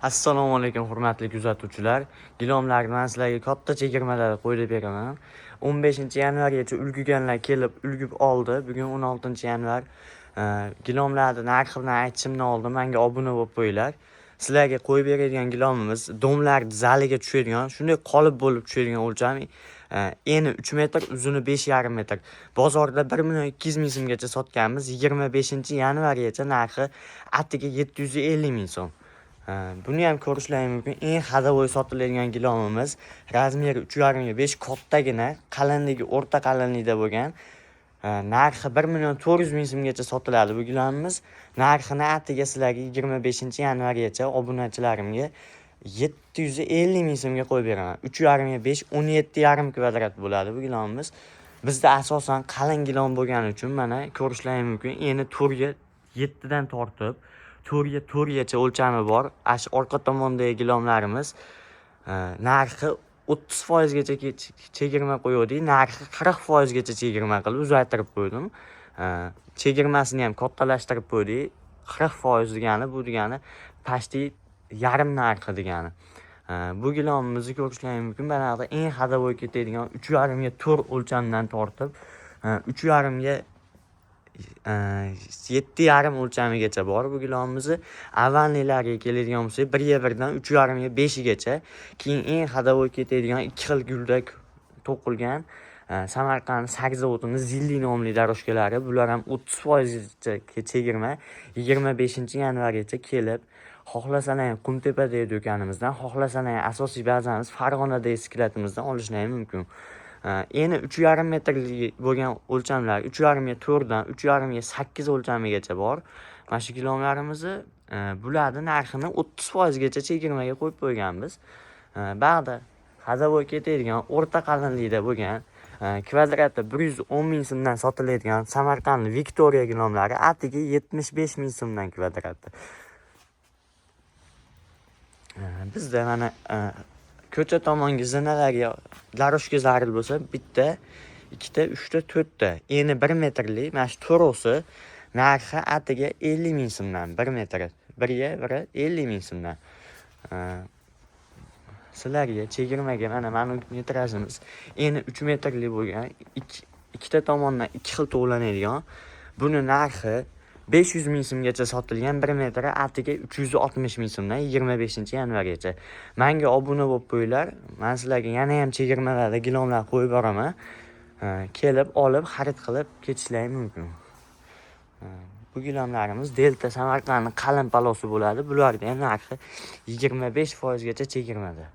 Assalomu alaykum hurmatli kuzatuvchilar. Gilomlarni men sizlarga katta chegirmalar qo'yib beraman. 15-yanvargacha ulguganlar kelib ulgib oldi. Bugun 16-yanvar. Gilomlarning narxini aytishimdan oldin menga obuna bo'lib qo'yinglar. Sizlarga qo'yib beradigan gilomimiz domlar zaliga tushadigan, shunday qolib bo'lib tushadigan o'lcham. Eni 3 metr, uzuni 5,5 metr. Bozorda 1,2 million so'mgacha sotganmiz. 25-yanvargacha narxi atiga 750 ming so'm. Buni ham ko'rishlaring mumkin. Eng hadavoy sotiladigan gilomimiz razmeri 3,5 ga 5 kattagina, qalinligi o'rta qalinlikda bo'lgan. Narxi 1,4 million so'mgacha sotiladi bu gilomimiz. Narxini atiga sizlarga 25-yanvargacha obunachilarimga 750 ming so'mga qo'yib beraman. 3,5 ga 5 17,5 kvadrat bo'ladi bu gilomimiz. Bizda asosan qalin gilom bo'lgani uchun mana ko'rishlaring mumkin. Eni to'rga 7 dan tortib 4gacha o'lchami bor. Ash orqa tomondagi gilomlarimiz narxi 30% gacha chegirma qo'ydik. Narxi 40% gacha chegirma qilib uzaytirib qo'ydim. Chegirmasini ham kattalashtirib qo'ydik. 40% degani bu degani pashti yarim narxi degani. Bu gilomimizni ko'rishlaring mumkin. Mana bu eng hadavoy ketadigan 3,5 ga 4 o'lchamdan tortib 3,5 ga 7,5 o'lchamigacha bor bu gilomimizni. Avvalnilarga keladigan bo'lsak 1 dan 3,5 ga 5 gacha. Keyin eng hadavoy ketadigan 2 xil guldak to'qilgan Samarqand sakzavotini zilli nomli daroshkalari. Bular ham 30% gacha chegirma 25-yanvargacha kelib, xohlasalar ham Qumtepadagi do'konimizdan, xohlasalar ham asosiy bazamiz Farg'onadagi sklatimizdan olishlari mumkin. Eni 3,5 metrlik bo'lgan o'lchamlar 3,5 ga 4 dan 3,5 ga 8 o'lchamigacha bor. Mana shu gilomlarimizni bularni narxini 30% gacha chegirmaga qo'yib qo'yganmiz. Ba'da hadavoy ketadigan o'rta qalinlikda bo'lgan kvadrati 110 ming so'mdan sotiladigan Samarqand Victoria gilomlari atiga 75 ming so'mdan kvadrati. Bizda mana ko'cha tomonga zinalarga daroshka zarur bo'lsa bitta, ikkita, uchta, to'rtta. Eni 1 metrlik mana shu to'rosi narxi atiga 50 ming so'mdan 1 metr. 1 ga 50 ming so'mdan. Sizlarga chegirmaga mana metrajimiz eni 3 metrlik bo'lgan, ikkita tomondan 2 xil to'g'lanadigan. Buni narxi 500 ming so'mgacha sotilgan 1 metri atiga 360 ming so'mdan 25-yanvargacha. Menga obuna bo'lib qo'yinglar. Men sizlarga yana ham chegirmalarda gilomlar qo'yib boraman. Kelib, olib, xarid qilib ketishlaring mumkin. Bu gilomlarimiz Delta Samarqandning qalin palosi bo'ladi. Bularning narxi 25% gacha chegirmada.